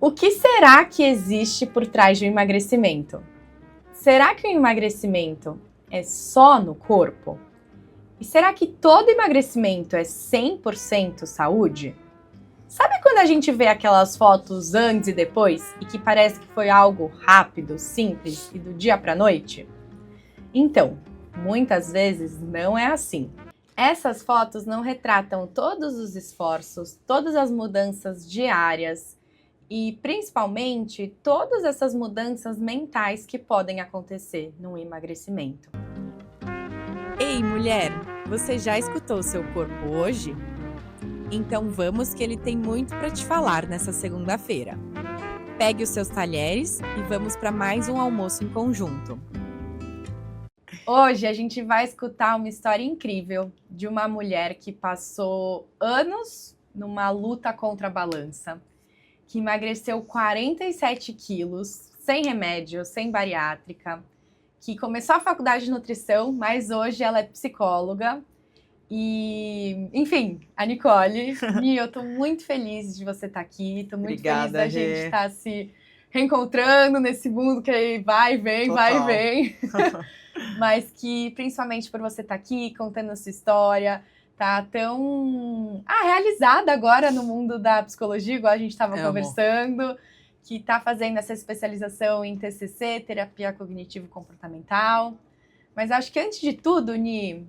O que será que existe por trás de um emagrecimento? Será que o emagrecimento é só no corpo? E será que todo emagrecimento é 100% saúde? Sabe quando a gente vê aquelas fotos antes e depois e que parece que foi algo rápido, simples e do dia para a noite? Então, muitas vezes não é assim. Essas fotos não retratam todos os esforços, todas as mudanças diárias e, principalmente, todas essas mudanças mentais que podem acontecer no emagrecimento. Ei, mulher, você já escutou seu corpo hoje? Então vamos que ele tem muito para te falar nessa segunda-feira. Pegue os seus talheres e vamos para mais um almoço em conjunto. Hoje a gente vai escutar uma história incrível de uma mulher que passou anos numa luta contra a balança, que emagreceu 47 quilos, sem remédio, sem bariátrica, que começou a faculdade de nutrição, mas hoje ela é psicóloga. E, enfim, a Nicole, eu tô muito feliz de você estar aqui, tô muito feliz da gente estar se reencontrando nesse mundo que vai e vem, Total. vai e vem. Mas que, principalmente por você estar aqui, contando a sua história, tá tão realizada agora no mundo da psicologia, igual a gente estava conversando, que tá fazendo essa especialização em TCC, terapia cognitivo-comportamental. Mas acho que antes de tudo, Ni,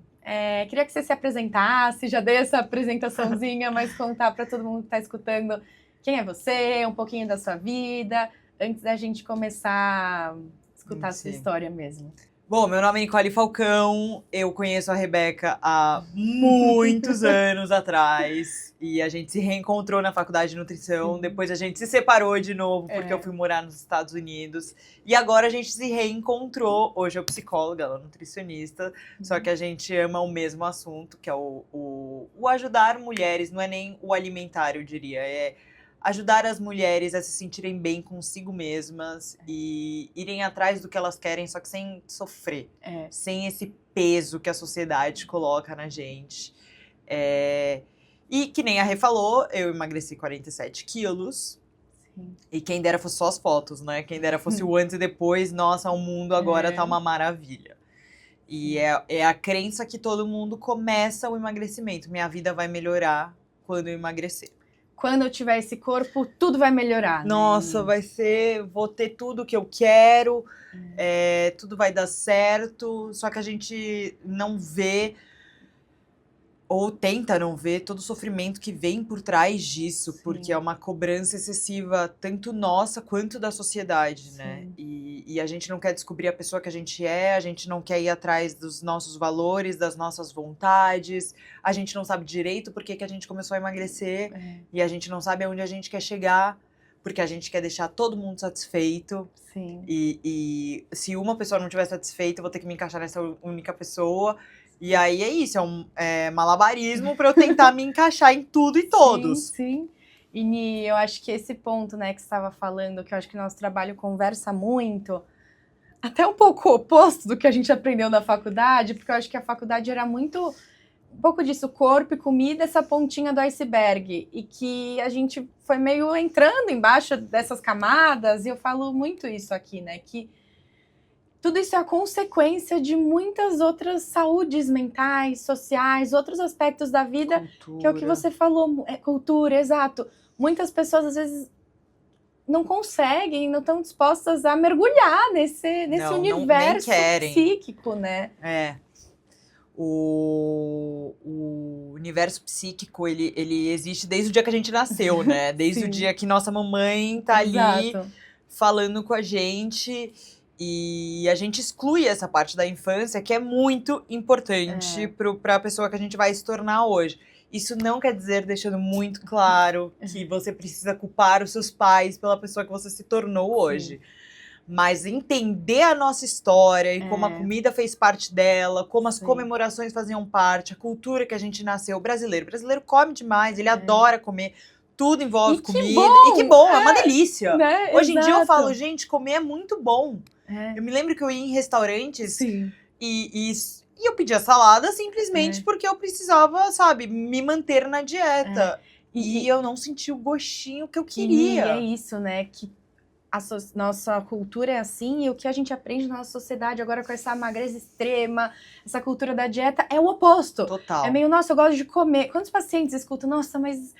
queria que você se apresentasse, já dei essa apresentaçãozinha, mas contar para todo mundo que está escutando quem é você, um pouquinho da sua vida, antes da gente começar a escutar a sua história mesmo. Bom, meu nome é Nicole Falcão, eu conheço a Rebeca há muitos anos atrás e a gente se reencontrou na faculdade de nutrição, depois a gente se separou de novo porque eu fui morar nos Estados Unidos e agora a gente se reencontrou, hoje eu psicóloga, ela é nutricionista, só que a gente ama o mesmo assunto, que é o ajudar mulheres, não é nem o alimentar, eu diria, é ajudar as mulheres a se sentirem bem consigo mesmas e irem atrás do que elas querem, só que sem sofrer. Sem esse peso que a sociedade coloca na gente. E que nem a Rê falou, eu emagreci 47 quilos. Sim. E quem dera fosse só as fotos, né? Quem dera fosse o antes e depois, nossa, o mundo agora tá uma maravilha. E é a crença que todo mundo começa o emagrecimento. Minha vida vai melhorar quando eu emagrecer. Quando eu tiver esse corpo, tudo vai melhorar. Nossa, vai ser... Vou ter tudo que eu quero, tudo vai dar certo. Só que a gente não vê, ou tenta não ver, todo o sofrimento que vem por trás disso. Sim. Porque é uma cobrança excessiva, tanto nossa quanto da sociedade, né? E a gente não quer descobrir a pessoa que a gente não quer ir atrás dos nossos valores, das nossas vontades. A gente não sabe direito por que a gente começou a emagrecer. E a gente não sabe aonde a gente quer chegar, porque a gente quer deixar todo mundo satisfeito. Sim. E se uma pessoa não estiver satisfeita, eu vou ter que me encaixar nessa única pessoa. E aí é isso, é um malabarismo para eu tentar me encaixar em tudo e todos. Sim. E Ni, eu acho que esse ponto, né, que você estava falando, que eu acho que nosso trabalho conversa muito, até um pouco oposto do que a gente aprendeu na faculdade, porque eu acho que a faculdade era muito um pouco disso, corpo e comida, essa pontinha do iceberg, e que a gente foi meio entrando embaixo dessas camadas, e eu falo muito isso aqui, né, que tudo isso é a consequência de muitas outras saúdes mentais, sociais, outros aspectos da vida, cultura. Que é o que você falou, cultura, exato. Muitas pessoas, às vezes, não conseguem, não estão dispostas a mergulhar nesse universo psíquico, né? O universo psíquico, ele existe desde o dia que a gente nasceu, né? Desde o dia que nossa mamãe tá ali falando com a gente. E a gente exclui essa parte da infância que é muito importante para a pessoa que a gente vai se tornar hoje. Isso não quer dizer, deixando muito claro, que você precisa culpar os seus pais pela pessoa que você se tornou hoje. Mas entender a nossa história e como a comida fez parte dela, como as comemorações faziam parte, a cultura que a gente nasceu. O brasileiro come demais, ele adora comer. Tudo envolve comida. Bom, e que bom, é uma delícia. Né? Hoje em dia eu falo, gente, comer é muito bom. Eu me lembro que eu ia em restaurantes e eu pedia salada simplesmente porque eu precisava, sabe, me manter na dieta. E eu não senti o gostinho que eu E queria. é isso, né? Que nossa cultura é assim, e o que a gente aprende na nossa sociedade agora com essa magreza extrema, essa cultura da dieta, é o oposto. Total. É meio, nossa, eu gosto de comer. Quantos pacientes escutam, nossa, mas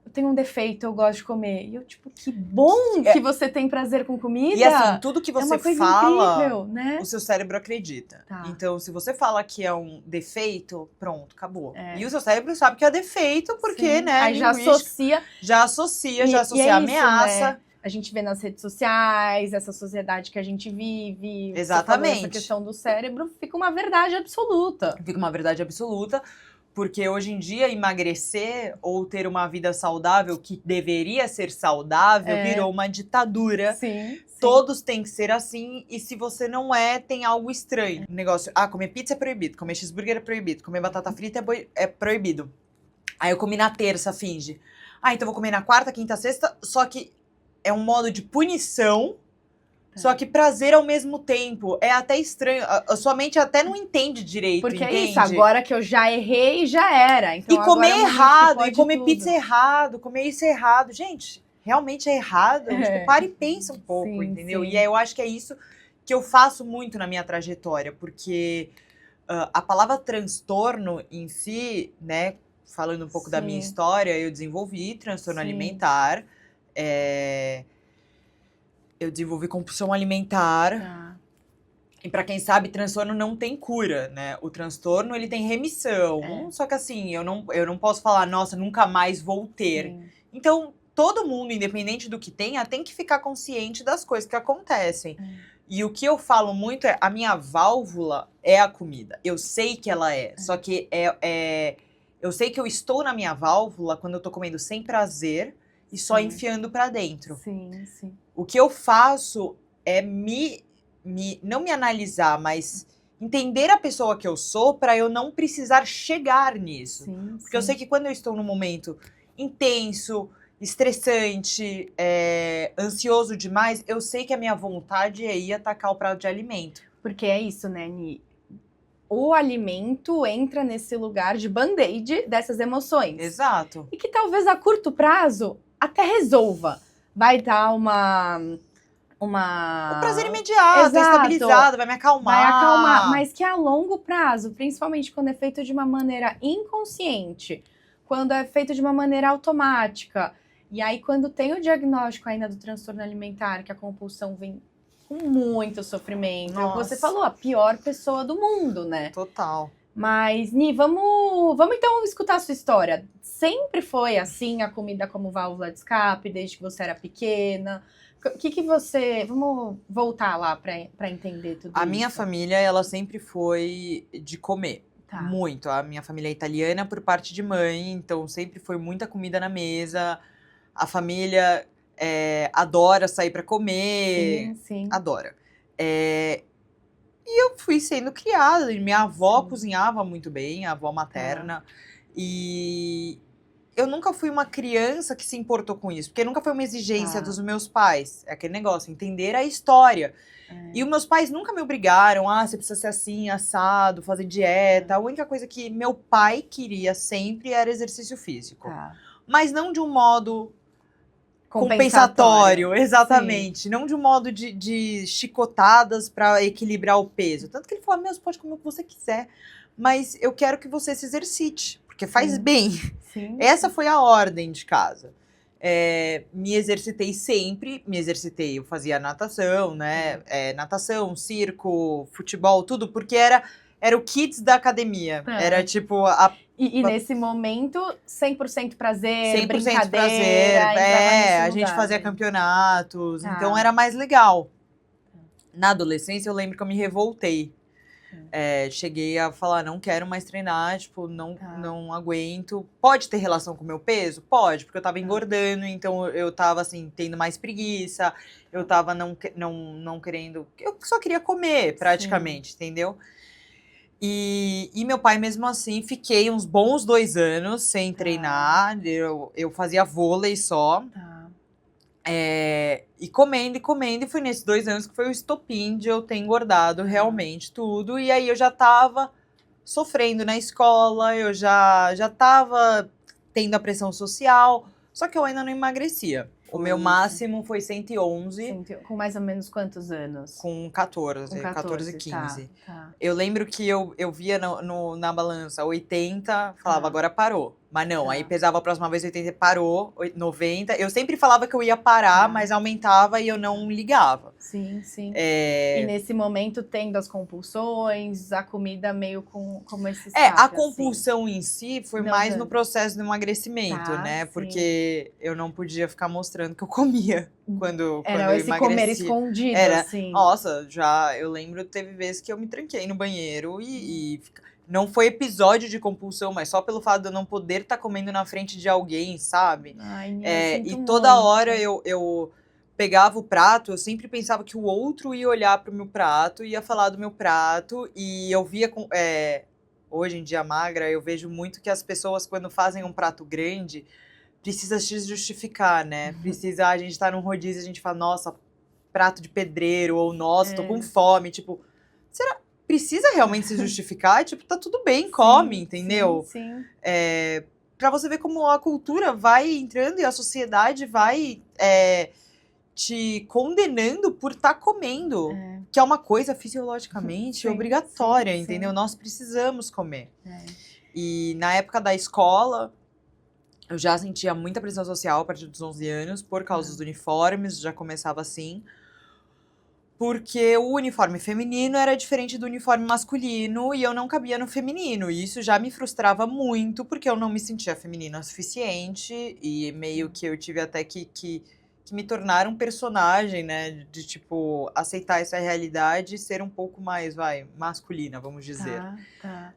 eu tenho um defeito, eu gosto de comer. E eu, tipo, que bom que você tem prazer com comida. E assim, tudo que é você uma coisa fala, incrível, né? o seu cérebro acredita. Tá. Então, se você fala que é um defeito, pronto, acabou. É. E o seu cérebro sabe que é defeito, porque, Sim. né, Aí já linguística, associa. já associa E a é isso, ameaça. né? A gente vê nas redes sociais, essa sociedade que a gente vive. Exatamente. Você falou, essa questão do cérebro fica uma verdade absoluta. Fica uma verdade absoluta, porque hoje em dia emagrecer ou ter uma vida saudável, que deveria ser saudável, virou uma ditadura. Sim. Todos têm que ser assim, e se você não é, tem algo estranho. O negócio, comer pizza é proibido, comer cheeseburger é proibido, comer batata frita é proibido. Aí eu comi na terça, finge. Então vou comer na quarta, quinta, sexta, só que é um modo de punição, só que prazer ao mesmo tempo. É até estranho, a sua mente até não entende direito, Porque entende? é isso, agora que eu já errei, já era. Então, E comer agora é o momento que errado, e pode comer tudo. pizza errado, comer isso errado. Gente, realmente é errado? Tipo, para e pensa um pouco, Sim, entendeu? sim. E aí eu acho que é isso que eu faço muito na minha trajetória, porque a palavra transtorno em si, né, falando um pouco da minha Sim. história, eu desenvolvi transtorno Sim. alimentar, eu desenvolvi compulsão alimentar. Tá. E pra quem sabe, transtorno não tem cura, né? O transtorno, ele tem remissão. Só que assim, eu não posso falar, nossa, nunca mais vou ter. Sim. Então, todo mundo, independente do que tenha, tem que ficar consciente das coisas que acontecem. E o que eu falo muito é, a minha válvula é a comida. Eu sei que ela é. Só que eu sei que eu estou na minha válvula quando eu tô comendo sem prazer e só Sim. enfiando pra dentro. Sim, sim. O que eu faço é não me analisar, mas entender a pessoa que eu sou pra eu não precisar chegar nisso. Sim, Porque eu sei que quando eu estou num momento intenso, estressante, ansioso demais, eu sei que a minha vontade é ir atacar o prato de alimento. Porque é isso, né, Ni? O alimento entra nesse lugar de band-aid dessas emoções. Exato. E que talvez a curto prazo até resolva. Vai dar uma... O prazer imediato, Exato. estabilizado, vai me acalmar. Vai acalmar, mas que a longo prazo, principalmente quando é feito de uma maneira inconsciente, quando é feito de uma maneira automática, e aí quando tem o diagnóstico ainda do transtorno alimentar, que a compulsão vem com muito sofrimento. Nossa. Você falou, a pior pessoa do mundo, né? Total. Mas, Ni, vamos então escutar a sua história. Sempre foi assim, a comida como válvula de escape, desde que você era pequena? O que você... Vamos voltar lá para entender tudo isso. A minha família, ela sempre foi de comer. Tá. Muito. A minha família é italiana por parte de mãe, então sempre foi muita comida na mesa. A família adora sair pra comer. Sim, sim. Adora. E eu fui sendo criada. Minha avó Sim. cozinhava muito bem, a avó materna. E eu nunca fui uma criança que se importou com isso, porque nunca foi uma exigência dos meus pais. É aquele negócio, entender a história. E os meus pais nunca me obrigaram, você precisa ser assim, assado, fazer dieta. A única coisa que meu pai queria sempre era exercício físico. Tá. Mas não de um modo compensatório, exatamente. Sim. Não de um modo de chicotadas pra equilibrar o peso. Tanto que ele falou, você pode comer o que você quiser, mas eu quero que você se exercite, porque faz bem. Sim. Essa foi a ordem de casa. Me exercitei sempre, eu fazia natação, né? Natação, circo, futebol, tudo, porque era o kids da academia. Era tipo E nesse momento, 100% prazer, 100% brincadeira. prazer, entrava nesse a gente lugar, fazia né? campeonatos, Tá. então era mais legal. Na adolescência eu lembro que eu me revoltei. Cheguei a falar, não quero mais treinar, tipo, não aguento. Pode ter relação com o meu peso? Pode, porque eu tava engordando, então eu tava, assim, tendo mais preguiça, eu tava não querendo... Eu só queria comer, praticamente, entendeu? E meu pai, mesmo assim, fiquei uns bons 2 anos sem treinar, eu fazia vôlei só. Tá. E comendo, e foi nesses 2 anos que foi o estopim de eu ter engordado realmente tudo. E aí eu já tava sofrendo na escola, eu já tava tendo a pressão social, só que eu ainda não emagrecia. O meu Isso. máximo foi 111 Com mais ou menos quantos anos? com 14, Com 14, 15. Tá. Eu lembro que eu via na balança 80, falava, Tá. agora parou. Mas não, Tá. aí pesava a próxima vez 80, parou, 90. Eu sempre falava que eu ia parar, Tá. mas aumentava e eu não ligava. Sim, sim. É, E nesse momento, tendo as compulsões, a comida meio como esse a escape, compulsão em si foi Não mais tanto. no processo do emagrecimento, Tá, né? sim. Porque eu não podia ficar mostrando que eu comia quando Era eu esse comer emagrecia. escondido, Era, assim. nossa, eu lembro, teve vezes que eu me tranquei no banheiro e não foi episódio de compulsão, mas só pelo fato de eu não poder estar comendo na frente de alguém, sabe? Ai, eu E sinto toda muito. hora eu pegava o prato, eu sempre pensava que o outro ia olhar pro meu prato, ia falar do meu prato, e eu via, hoje em dia magra, eu vejo muito que as pessoas, quando fazem um prato grande, precisa se justificar, né? Precisa, a gente tá num rodízio, a gente fala, nossa, prato de pedreiro, ou nossa, tô com fome, tipo, será? Precisa realmente se justificar? Tipo, tá tudo bem, come, entendeu? Sim. Pra você ver como a cultura vai entrando e a sociedade vai te condenando por estar comendo. Que é uma coisa fisiologicamente Sim, obrigatória, sim, entendeu? sim. Nós precisamos comer. É. E na época da escola, eu já sentia muita pressão social a partir dos 11 anos, por causa dos uniformes, já começava assim. Porque o uniforme feminino era diferente do uniforme masculino e eu não cabia no feminino. E isso já me frustrava muito, porque eu não me sentia feminina o suficiente. E meio que eu tive até que me tornar um personagem, né? De, tipo, aceitar essa realidade e ser um pouco mais, masculina, vamos dizer. Tá.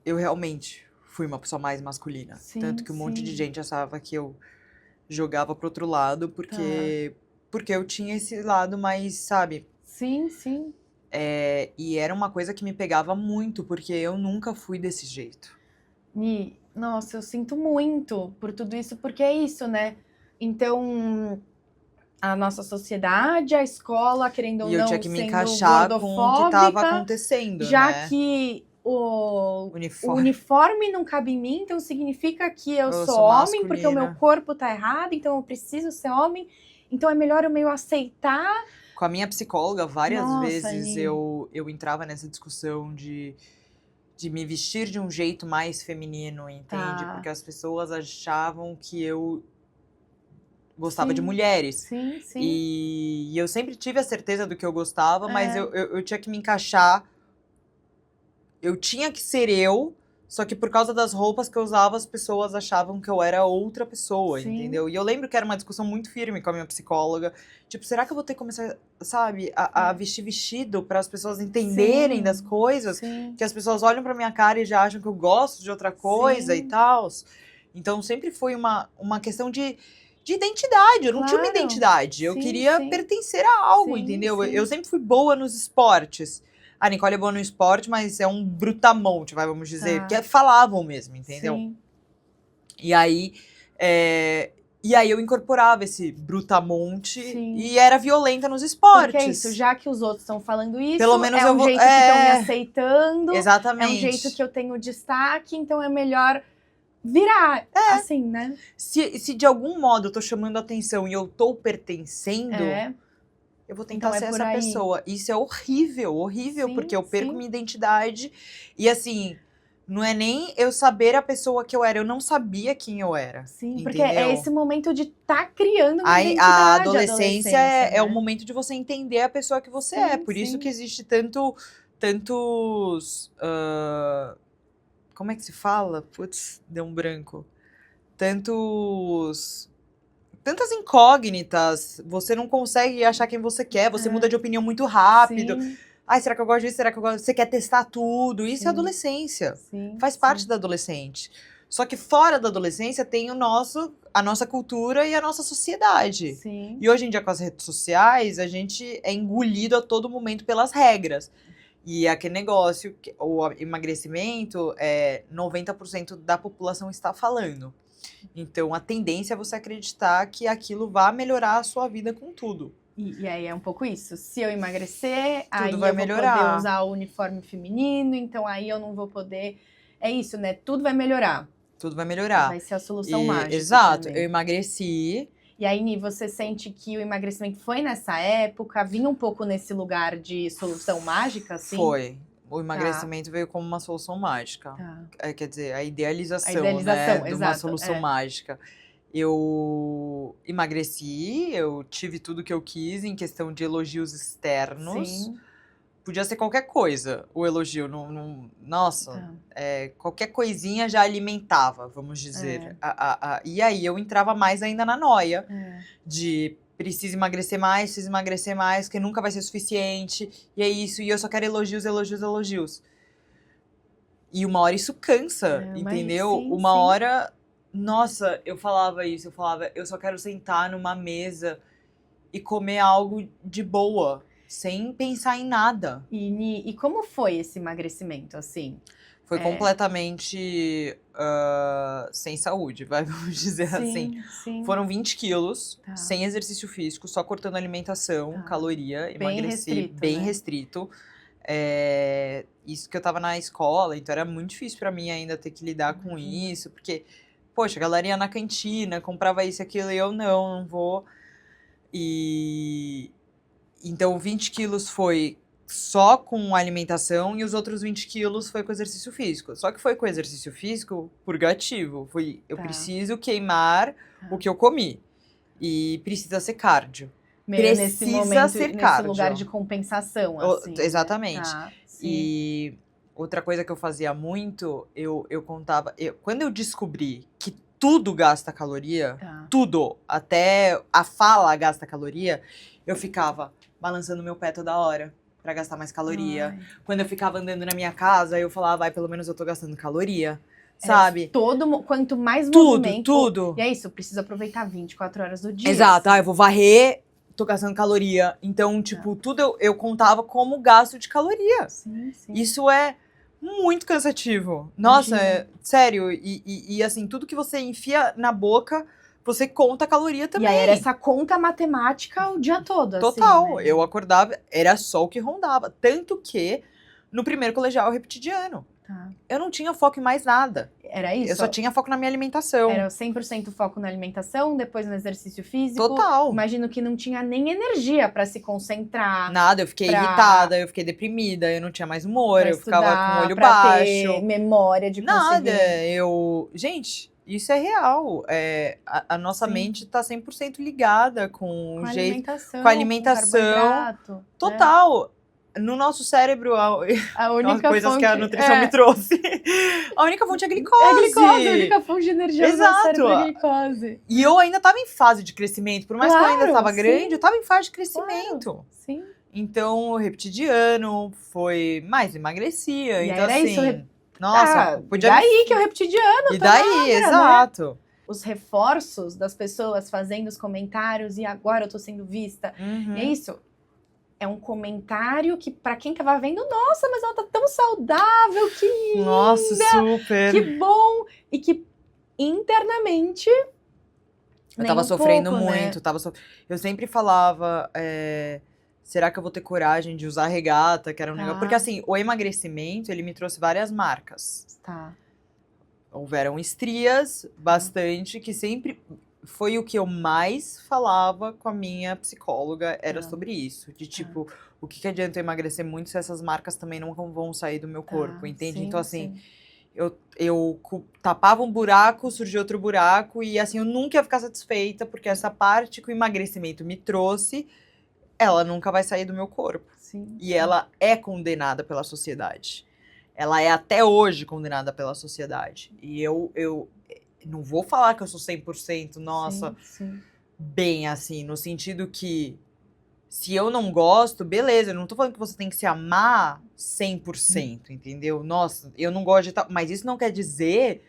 Eu realmente fui uma pessoa mais masculina. Sim, Tanto que um monte de sim. gente achava que eu jogava pro outro lado, porque eu tinha esse lado mais, sabe? Sim. E era uma coisa que me pegava muito, porque eu nunca fui desse jeito. Nossa, eu sinto muito por tudo isso, porque é isso, né? Então, a nossa sociedade, a escola, querendo ou E eu não, tinha que me sendo encaixar com o que gordofóbica, tava acontecendo, já né? que o Uniforme. uniforme não cabe em mim, então significa que eu sou sou homem, porque o meu masculina. corpo tá errado, então eu preciso ser homem. Então é melhor eu meio aceitar. Com a minha psicóloga, várias Nossa, vezes Ni. eu entrava nessa discussão de me vestir de um jeito mais feminino, entende? Tá. Porque as pessoas achavam que eu gostava de Sim. mulheres. Sim. E eu sempre tive a certeza do que eu gostava, mas É. eu tinha que me encaixar. Eu tinha que ser eu, só que por causa das roupas que eu usava, as pessoas achavam que eu era outra pessoa, Sim. entendeu? E eu lembro que era uma discussão muito firme com a minha psicóloga. Tipo, será que eu vou ter que começar, sabe, a vestir vestido para as pessoas entenderem Sim. das coisas? Sim. Que as pessoas olham pra minha cara e já acham que eu gosto de outra coisa Sim. e tal. Então sempre foi uma questão de identidade. Eu não tinha uma Claro. identidade. Eu Sim, queria sim. pertencer a algo, Sim, entendeu? sim. Eu sempre fui boa nos esportes. A Nicole é boa no esporte, mas é um brutamonte, vamos dizer. Tá. Porque falavam mesmo, entendeu? Sim. E aí eu incorporava esse brutamonte Sim. e era violenta nos esportes. Porque é isso, já que os outros estão falando isso, Pelo menos é eu um vou- jeito que estão me aceitando, Exatamente. é um jeito que eu tenho destaque, então é melhor virar, assim, né? Se de algum modo eu tô chamando atenção e eu tô pertencendo, eu vou tentar Então é ser por essa aí. pessoa. Isso é horrível, Sim, porque eu perco sim. minha identidade. E assim, não é nem eu saber a pessoa que eu era, eu não sabia quem eu era. Sim, entendeu? porque é esse momento de estar criando uma A identidade. adolescência né? é o momento de você entender a pessoa que você é. Sim, Por isso sim. que existe tantos. Como é que se fala? Putz, deu um branco. Tantas incógnitas. Você não consegue achar quem você quer. Você muda de opinião muito rápido. Sim, Ai, será que eu gosto disso? Será que eu gosto? Você quer testar tudo. Isso Sim. é adolescência. sim. Faz parte da adolescente. Só que fora da adolescência tem a nossa cultura e a nossa sociedade. Sim. E hoje em dia, com as redes sociais, a gente é engolido a todo momento pelas regras. E aquele negócio, o emagrecimento, 90% da população está falando. Então, a tendência é você acreditar que aquilo vai melhorar a sua vida com tudo. E aí é um pouco isso. Se eu emagrecer, aí vai eu vou melhorar. poder usar o uniforme feminino, então aí eu não vou poder... É isso, né? Tudo vai melhorar. Tudo vai melhorar. Vai ser a solução mágica. Exato, também. eu emagreci. E aí, Ni, você sente que o emagrecimento foi nessa época? Vinha um pouco nesse lugar de solução mágica, assim? Foi. O emagrecimento veio como uma solução mágica. Tá. Quer dizer, a idealização, idealização, né, de uma exato, solução mágica. Eu emagreci, eu tive tudo que eu quis em questão de elogios externos. Sim. Podia ser qualquer coisa, o elogio. Nossa, Tá. qualquer coisinha já alimentava, vamos dizer. E aí eu entrava mais ainda na noia de preciso emagrecer mais, porque nunca vai ser suficiente. E é isso, e eu só quero elogios, elogios, elogios. E uma hora isso cansa, entendeu? Sim, uma sim. hora, nossa, eu falava isso, eu só quero sentar numa mesa e comer algo de boa, sem pensar em nada. E, Ni, e como foi esse emagrecimento, assim? Foi completamente sem saúde, vamos dizer assim. Sim. Foram 20 quilos, Tá. sem exercício físico, só cortando alimentação, Tá. caloria, Bem emagreci restrito, bem né? restrito. Isso que eu tava na escola, então era muito difícil pra mim ainda ter que lidar com isso, porque, poxa, a galera ia na cantina, comprava isso e aquilo, e eu não vou. Então 20 quilos foi só com alimentação e os outros 20 quilos foi com exercício físico. Só que foi com exercício físico purgativo. Eu Tá. preciso queimar o que eu comi. E precisa ser cardio. Meio nesse Precisa momento, ser nesse cardio. lugar de compensação, assim. Exatamente. Né? Tá. Sim. E outra coisa que eu fazia muito, eu contava... Quando eu descobri que tudo gasta caloria, Tá. tudo, até a fala gasta caloria, eu ficava balançando meu pé toda hora pra gastar mais caloria. Ai. Quando eu ficava andando na minha casa, eu falava, pelo menos eu tô gastando caloria, Era sabe? quanto mais Tudo, movimento... tudo. E é isso, precisa aproveitar 24 horas do dia. Exato, assim. eu vou varrer, tô gastando caloria. Então, tipo, tudo eu contava como gasto de caloria. Sim. Isso é muito cansativo. Nossa, sério. E assim, tudo que você enfia na boca, você conta a caloria também. E aí era essa conta matemática o dia todo, Total. assim, né? Eu acordava, era só o que rondava. Tanto que no primeiro colegial eu repeti de ano. Tá. Eu não tinha foco em mais nada. Era isso? Eu só tinha foco na minha alimentação. Era 100% foco na alimentação, depois no exercício físico. Total. Imagino que não tinha nem energia pra se concentrar. Nada, eu fiquei irritada, eu fiquei deprimida, eu não tinha mais humor, Pra eu ficava estudar, com o olho pra baixo. ter memória de Nada, conseguir. Gente, isso é real. A nossa Sim. mente tá 100% ligada com Com o jeito... alimentação. com alimentação. Com carboidrato, né? Total. No nosso cérebro, A as única coisas fonte... que a nutrição me trouxe. A única fonte é É glicose. glicose, a única fonte de energia do nosso Exato. cérebro é glicose. E eu ainda tava em fase de crescimento. Por mais que eu ainda Claro, tava sim. grande, eu tava em fase de crescimento. Sim. Então, eu repeti de ano, foi mais emagrecia. E então, era assim, isso, nossa, podia... daí que eu repeti de ano. E daí, exato. Os reforços das pessoas fazendo os comentários e agora eu tô sendo vista. Uhum. E é isso. É um comentário que, pra quem tava vendo, nossa, mas ela tá tão saudável, que linda, Nossa, super. que bom. E que internamente... Eu tava sofrendo pouco, muito. Né? Eu sempre falava, será que eu vou ter coragem de usar regata? Que era um negócio... Porque assim, o emagrecimento, ele me trouxe várias marcas. Tá. Houveram estrias, bastante, que sempre... Foi o que eu mais falava com a minha psicóloga, era sobre isso. De tipo, o que adianta eu emagrecer muito se essas marcas também não vão sair do meu corpo, entende? Sim, então assim, sim. eu tapava um buraco, surgia outro buraco, e assim, eu nunca ia ficar satisfeita, porque essa parte que o emagrecimento me trouxe, ela nunca vai sair do meu corpo. Sim, e ela é condenada pela sociedade. Ela é até hoje condenada pela sociedade. E eu não vou falar que eu sou 100%, nossa, sim. bem assim, no sentido que se eu não gosto, beleza, eu não tô falando que você tem que se amar 100%, entendeu? Nossa, eu não gosto de tal, mas isso não quer dizer,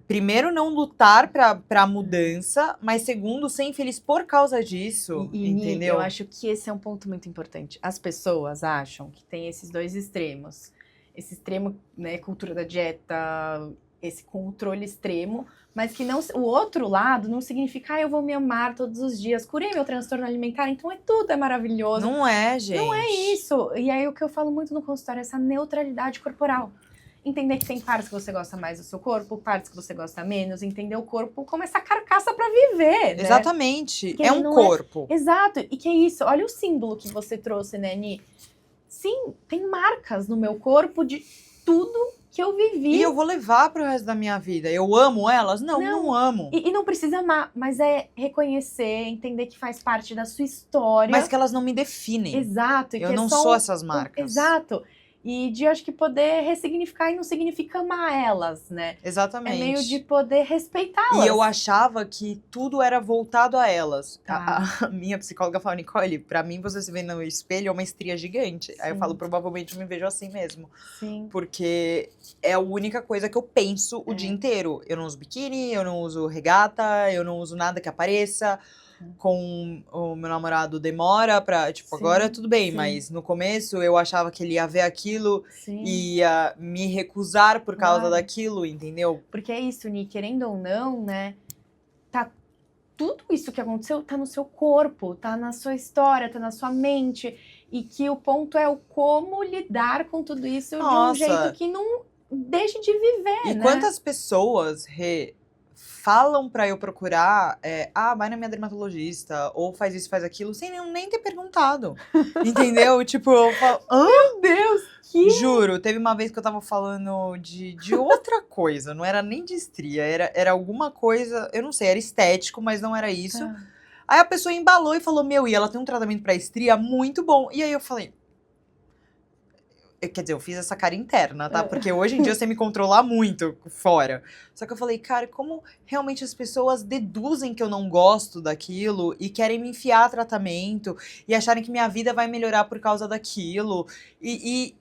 primeiro, não lutar pra mudança, mas segundo, ser infeliz por causa disso, entendeu? Eu acho que esse é um ponto muito importante. As pessoas acham que tem esses dois extremos. Esse extremo, né, cultura da dieta, esse controle extremo, mas que não, o outro lado não significa, eu vou me amar todos os dias, curei meu transtorno alimentar, então tudo é maravilhoso. Não é, gente. Não é isso. E aí o que eu falo muito no consultório é essa neutralidade corporal. entender que tem partes que você gosta mais do seu corpo, partes que você gosta menos, entender o corpo como essa carcaça pra viver, né? Exatamente. Que É ele um não corpo. Exato. E que é isso, olha o símbolo que você trouxe, né, Ni? Sim, tem marcas no meu corpo de tudo que eu vivi. E eu vou levar pro resto da minha vida. Eu amo elas? Não amo. E não precisa amar, mas é reconhecer, entender que faz parte da sua história. Mas que elas não me definem. Exato. E Eu que não é só sou essas marcas. Exato. E de, acho que, poder ressignificar e não significa amar elas, né? Exatamente. É meio de poder respeitá-las. E eu achava que tudo era voltado a elas. Tá. A minha psicóloga fala, Nicole, pra mim você se vê no espelho é uma estria gigante. Aí eu Sim. falo, provavelmente eu me vejo assim mesmo. Sim. Porque é a única coisa que eu penso o dia inteiro. Eu não uso biquíni, eu não uso regata, eu não uso nada que apareça. Com o meu namorado demora pra... Tipo, Sim, agora tudo bem, sim. mas no começo eu achava que ele ia ver aquilo Sim. e ia me recusar por causa Claro. daquilo, entendeu? Porque é isso, Ni, querendo ou não, né? Tá tudo isso que aconteceu tá no seu corpo, tá na sua história, tá na sua mente. E que o ponto é o como lidar com tudo isso de um Nossa. jeito que não deixe de viver, E né? quantas pessoas falam pra eu procurar, vai na minha dermatologista, ou faz isso, faz aquilo, sem nem ter perguntado. Entendeu? Tipo, eu falo, Meu Deus, que... Juro, teve uma vez que eu tava falando de outra coisa, não era nem de estria, era alguma coisa, eu não sei, era estético, mas não era isso. Tá. Aí a pessoa embalou e falou, e ela tem um tratamento pra estria muito bom. E aí eu falei... Quer dizer, eu fiz essa cara interna, tá? Porque hoje em dia eu sei me controlar muito fora. Só que eu falei, cara, como realmente as pessoas deduzem que eu não gosto daquilo e querem me enfiar tratamento e acharem que minha vida vai melhorar por causa daquilo. E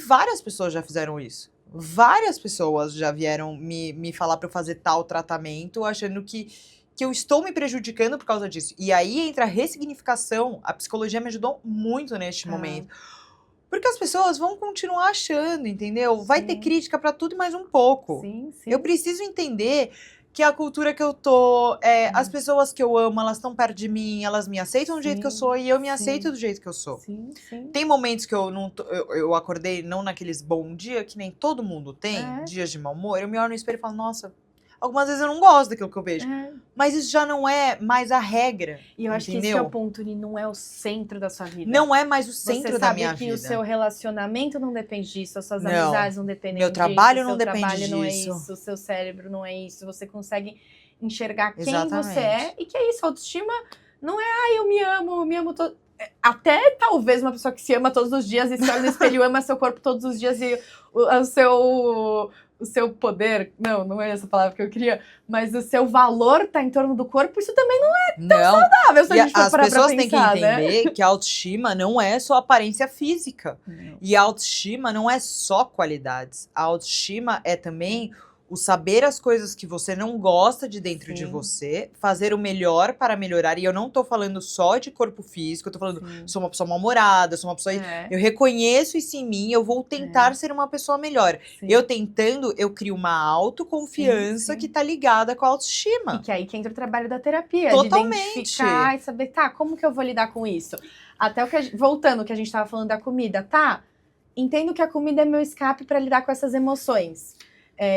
várias pessoas já fizeram isso. Várias pessoas já vieram me falar pra eu fazer tal tratamento, achando que eu estou me prejudicando por causa disso. E aí entra a ressignificação. A psicologia me ajudou muito neste momento. Porque as pessoas vão continuar achando, entendeu? Vai ter Sim. crítica pra tudo e mais um pouco. Sim, sim. Eu preciso entender que a cultura que eu tô, as pessoas que eu amo, elas estão perto de mim, elas me aceitam do jeito que eu sou e eu me Sim. aceito do jeito que eu sou. Sim, sim. Tem momentos que eu não eu acordei não naqueles bom dia que nem todo mundo tem, dias de mau humor, eu me olho no espelho e falo, nossa, algumas vezes eu não gosto daquilo que eu vejo. Mas isso já não é mais a regra. E eu acho que esse entendeu? é o ponto, Ni, não é o centro da sua vida. Não é mais o centro Você da sabe minha que vida. o seu relacionamento não depende disso, as suas Não. amizades não dependem Meu disso, trabalho o não seu depende trabalho não é disso. isso, o seu cérebro não é isso. Você consegue enxergar quem Exatamente. você é e que é isso, autoestima não é, eu me amo todo. Até talvez uma pessoa que se ama todos os dias e se olha no espelho ama seu corpo todos os dias e o seu poder, não é essa palavra que eu queria, mas o seu valor tá em torno do corpo, isso também não é tão saudável se a gente for as parar pra pessoas têm que pensar, né? entender que a autoestima não é só aparência física. Não. E a autoestima não é só qualidades. A autoestima é também o saber as coisas que você não gosta de dentro de Sim. você, fazer o melhor para melhorar. E eu não tô falando só de corpo físico, eu tô falando, Sim. sou uma pessoa mal-humorada, sou uma pessoa... Eu reconheço isso em mim, eu vou tentar ser uma pessoa melhor. Sim. Eu tentando, eu crio uma autoconfiança Sim. que tá ligada com a autoestima. E que aí que entra o trabalho da terapia, Totalmente. de identificar e saber, tá, como que eu vou lidar com isso? Até voltando o que a gente tava falando da comida, tá? Entendo que a comida é meu escape para lidar com essas emoções.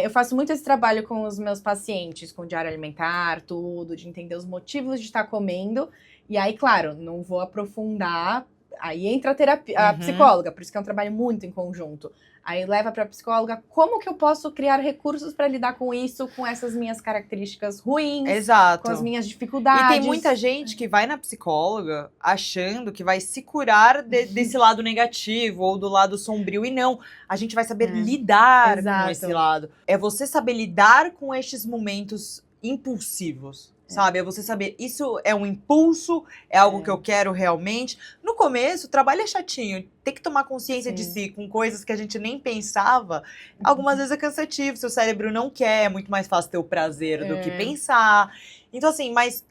Eu faço muito esse trabalho com os meus pacientes, com diário alimentar, tudo, de entender os motivos de estar comendo. E aí, claro, não vou aprofundar. Aí entra a terapia, a psicóloga, por isso que é um trabalho muito em conjunto. Aí leva para a psicóloga como que eu posso criar recursos para lidar com isso, com essas minhas características ruins, Exato. com as minhas dificuldades. E tem muita gente que vai na psicóloga achando que vai se curar desse lado negativo ou do lado sombrio. E não, a gente vai saber lidar Exato. com esse lado. É você saber lidar com estes momentos impulsivos. Sabe? É você saber, isso é um impulso, é algo que eu quero realmente. No começo, o trabalho é chatinho. Ter que tomar consciência de si com coisas que a gente nem pensava, algumas vezes é cansativo. Seu cérebro não quer, é muito mais fácil ter o prazer do que pensar. Então, assim, mas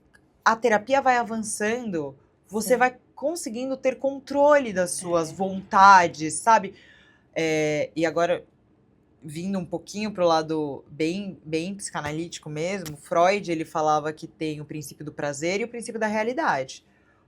a terapia vai avançando, você vai conseguindo ter controle das suas vontades, sabe? E agora, vindo um pouquinho pro lado bem psicanalítico mesmo, Freud, ele falava que tem o princípio do prazer e o princípio da realidade.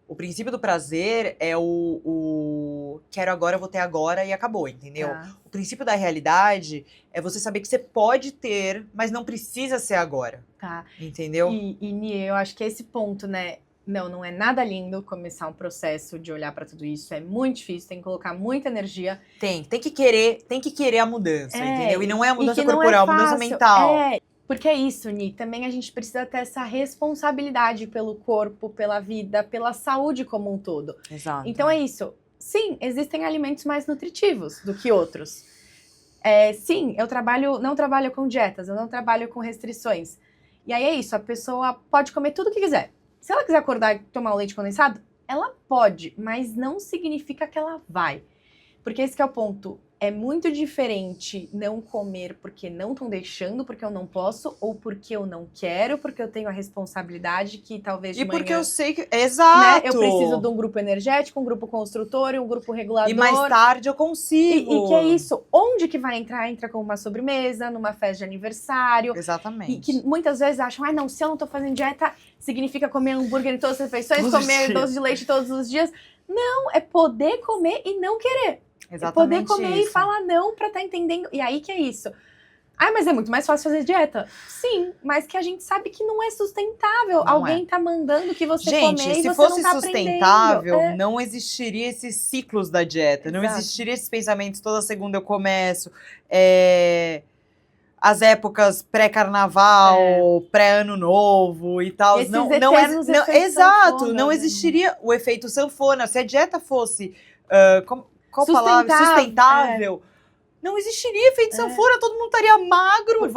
O princípio do prazer é o quero agora, vou ter agora e acabou, entendeu? Tá. O princípio da realidade é você saber que você pode ter, mas não precisa ser agora, Tá. entendeu? E Nia, eu acho que esse ponto, né? Não é nada lindo começar um processo de olhar pra tudo isso. É muito difícil, tem que colocar muita energia. Tem que querer a mudança, entendeu? E não é a e mudança que não corporal, é a mudança fácil. mental. Porque é isso, Ni. Também a gente precisa ter essa responsabilidade pelo corpo, pela vida, pela saúde como um todo. Exato. Então é isso. Sim, existem alimentos mais nutritivos do que outros. Sim, eu não trabalho com dietas, eu não trabalho com restrições. E aí é isso, a pessoa pode comer tudo o que quiser. Se ela quiser acordar e tomar o leite condensado, ela pode, mas não significa que ela vai. Porque esse que é o ponto. É muito diferente não comer porque não estão deixando, porque eu não posso, ou porque eu não quero, porque eu tenho a responsabilidade que talvez de E manhã, porque eu sei que... Exato! né, eu preciso de um grupo energético, um grupo construtor e um grupo regulador. E mais tarde eu consigo. E que é isso. Onde que vai entrar? Entra com uma sobremesa, numa festa de aniversário. Exatamente. E que muitas vezes acham, não, se eu não tô fazendo dieta, significa comer hambúrguer em todas as refeições, Todos os comer dias. doce de leite todos os dias. Não, é poder comer e não querer. Exatamente Poder comer isso. e falar não pra estar entendendo. E aí que é isso. Mas é muito mais fácil fazer dieta. Sim, mas que a gente sabe que não é sustentável. Não Alguém tá mandando que você Gente, comer e se você fosse não tá sustentável, aprendendo. não existiria esses ciclos da dieta. Não Exato. existiria esses pensamentos, toda segunda eu começo. As épocas pré-carnaval, pré-ano novo e tal. Esses eternos efeitos exato, sanfona, não né? existiria o efeito sanfona. Se a dieta fosse, qual Sustentável, palavra? Sustentável. Não existiria efeito sanfona, todo mundo estaria magro,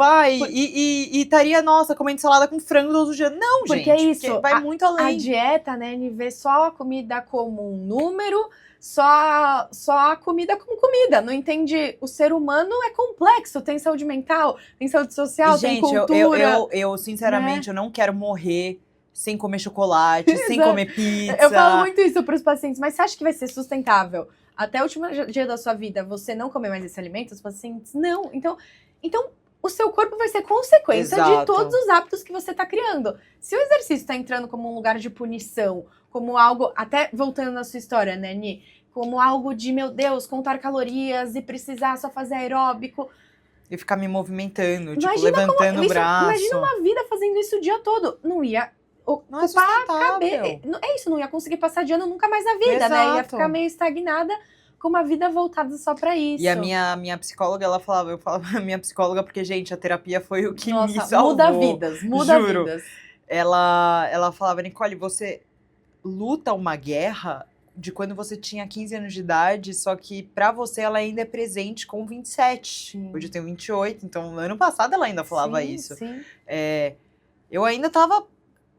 e estaria, nossa, comendo salada com frango todos os dias. Não, Porque gente, é isso, porque vai muito A além. dieta, né, ele vê só a comida como um número, só a comida como comida. Não entende, o ser humano é complexo, tem saúde mental, tem saúde social, E, tem gente, cultura. eu sinceramente, eu não quero morrer sem comer chocolate, sem Exato. comer pizza. Eu falo muito isso para os pacientes, mas você acha que vai ser sustentável até o último dia da sua vida você não comer mais esse alimento? Os pacientes, não. Então o seu corpo vai ser consequência de Exato. todos os hábitos que você está criando. Se o exercício está entrando como um lugar de punição, como algo, até voltando na sua história, né, Ni? Como algo de, meu Deus, contar calorias e precisar só fazer aeróbico. E ficar me movimentando, tipo, Imagina levantando o braço. Imagina uma vida fazendo isso o dia todo. Não ia Não é ocupar a sustentável. cabeça. É isso, não ia conseguir passar de ano nunca mais na vida, né? Ia Exato. ficar meio estagnada com uma vida voltada só pra isso. E a minha psicóloga, eu falava a minha psicóloga, porque, gente, a terapia foi o que me Nossa, salvou. muda Juro. vidas. Ela falava, Nicole, você luta uma guerra de quando você tinha 15 anos de idade, só que pra você ela ainda é presente com 27. Sim. Hoje eu tenho 28, então ano passado ela ainda falava Sim, isso. Sim. Eu ainda tava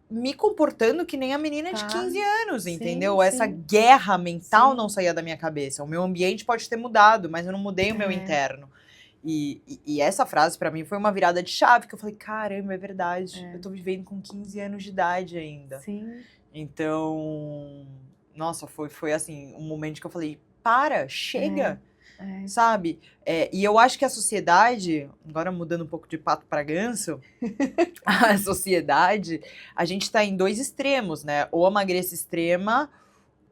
me comportando que nem a menina de Tá. 15 anos, Sim, entendeu? Essa sim. guerra mental Sim. não saía da minha cabeça. O meu ambiente pode ter mudado, mas eu não mudei o meu É. interno. E essa frase pra mim foi uma virada de chave, que eu falei, caramba, é verdade. Eu tô vivendo com 15 anos de idade ainda. Sim. Então, nossa, foi assim, um momento que eu falei, chega, sabe? E eu acho que a sociedade, agora mudando um pouco de pato pra ganso, a sociedade, a gente tá em dois extremos, né? Ou a magreza extrema,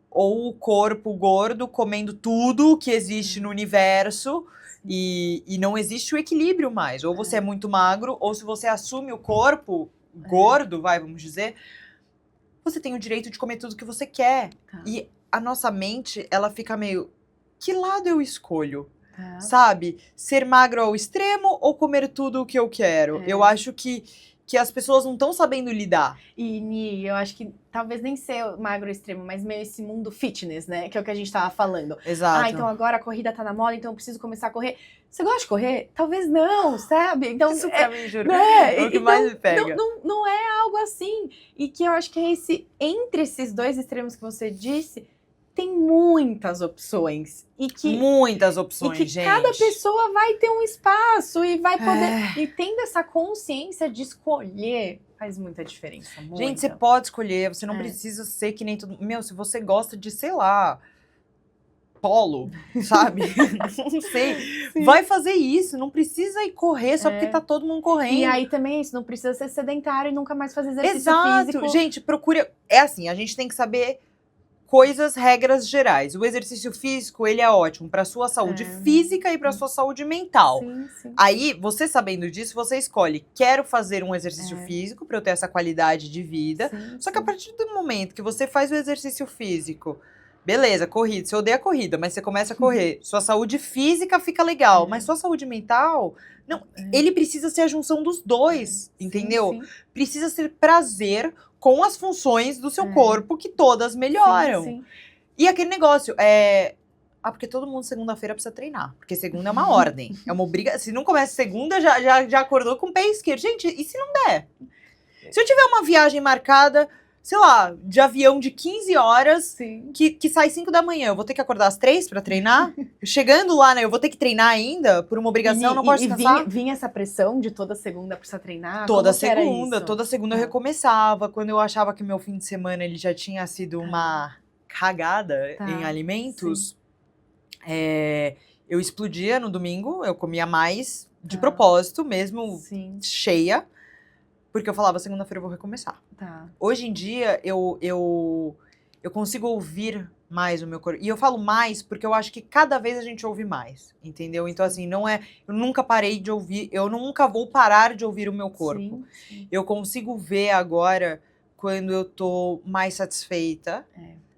ou o corpo gordo comendo tudo que existe no universo, e não existe o equilíbrio mais. Ou você é muito magro, ou se você assume o corpo gordo, vamos dizer, você tem o direito de comer tudo que você quer. Tá. E a nossa mente, ela fica meio, que lado eu escolho? Tá. Sabe? Ser magro ao extremo ou comer tudo o que eu quero? Eu acho que as pessoas não estão sabendo lidar. E, Ni, eu acho que talvez nem ser o magro extremo, mas meio esse mundo fitness, né? Que é o que a gente tava falando. Exato. Então agora a corrida tá na moda, então eu preciso começar a correr. Você gosta de correr? Talvez não, sabe? Então, Isso pra mim, juro. né? É o que mais me pega. Não é algo assim. E que eu acho que é entre esses dois extremos que você disse, tem muitas opções. Muitas opções, e que gente. cada pessoa vai ter um espaço e vai poder. E tendo essa consciência de escolher, faz muita diferença. Muita. Gente, você pode escolher, você não precisa ser que nem todo. Meu, se você gosta de, sei lá, polo, sabe? Não sei. Sim. Vai fazer isso, não precisa ir correr só porque tá todo mundo correndo. E aí também é isso, não precisa ser sedentário e nunca mais fazer exercício Exato. físico. Gente, procura. É assim, a gente tem que saber coisas, regras gerais. O exercício físico, ele é ótimo para sua saúde física e para sua saúde mental. Sim. Aí, você sabendo disso, você escolhe, quero fazer um exercício físico para eu ter essa qualidade de vida. Só que a partir do momento que você faz o exercício físico, beleza, corrida, você odeia a corrida, mas você começa a correr, sua saúde física fica legal, mas sua saúde mental, não, ele precisa ser a junção dos dois, entendeu? Sim. Precisa ser prazer com as funções do seu corpo, que todas melhoram. Sim. E aquele negócio, porque todo mundo segunda-feira precisa treinar. Porque segunda é uma ordem. É uma obrigação. Se não começa segunda, já acordou com o pé esquerdo. Gente, e se não der? Se eu tiver uma viagem marcada, sei lá, de avião de 15 horas, que sai 5 da manhã, eu vou ter que acordar às 3 pra treinar? Chegando lá, né, eu vou ter que treinar ainda por uma obrigação, não posso descansar? Vinha essa pressão de toda segunda precisa treinar? Toda Como segunda eu recomeçava. Quando eu achava que meu fim de semana ele já tinha sido uma cagada em alimentos, eu explodia no domingo, eu comia mais de propósito, mesmo cheia, porque eu falava, segunda-feira eu vou recomeçar. Hoje em dia, eu consigo ouvir mais o meu corpo. E eu falo mais porque eu acho que cada vez a gente ouve mais, entendeu? Então, assim, não é... Eu nunca parei de ouvir, eu nunca vou parar de ouvir o meu corpo. Eu consigo ver agora quando eu tô mais satisfeita.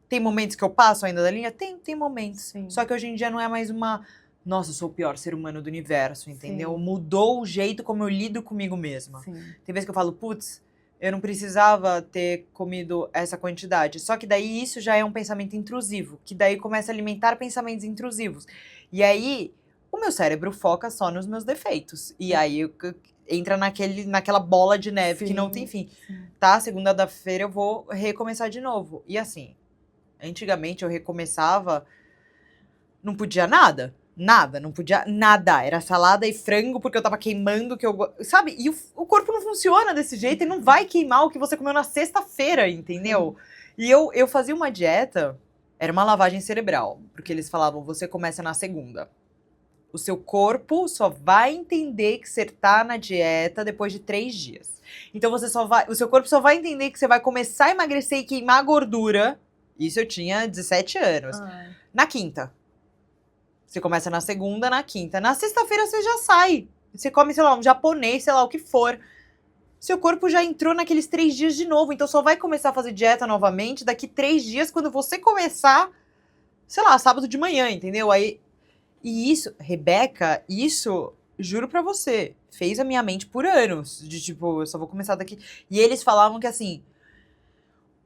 Tem momentos que eu passo ainda da linha? Tem momentos. Só que hoje em dia não é mais uma... Nossa, eu sou o pior ser humano do universo, entendeu? Mudou o jeito como eu lido comigo mesma. Tem vezes que eu falo, putz, eu não precisava ter comido essa quantidade. Só que daí isso já é um pensamento intrusivo, que daí começa a alimentar pensamentos intrusivos. E aí, o meu cérebro foca só nos meus defeitos. E aí entra naquela bola de neve que não tem fim. Tá? Segunda-feira eu vou recomeçar de novo. E assim, antigamente eu recomeçava, não podia nada. Nada, não podia nada. Era salada e frango porque eu tava queimando o que eu... Sabe? E o corpo não funciona desse jeito. Ele não vai queimar o que você comeu na sexta-feira, entendeu? E eu fazia uma dieta, era uma lavagem cerebral. Porque eles falavam, você começa na segunda. O seu corpo só vai entender que você tá na dieta depois de 3 dias. Então o seu corpo só vai entender que você vai começar a emagrecer e queimar gordura. Isso eu tinha 17 anos. Na quinta. Você começa na segunda, na quinta. Na sexta-feira você já sai. Você come, sei lá, um japonês, sei lá, o que for. Seu corpo já entrou naqueles 3 dias de novo. Então só vai começar a fazer dieta novamente daqui 3 dias, quando você começar, sei lá, sábado de manhã, entendeu? Aí, e isso, Rebeca, isso, juro pra você, fez a minha mente por anos. De tipo, eu só vou começar daqui. E eles falavam que assim,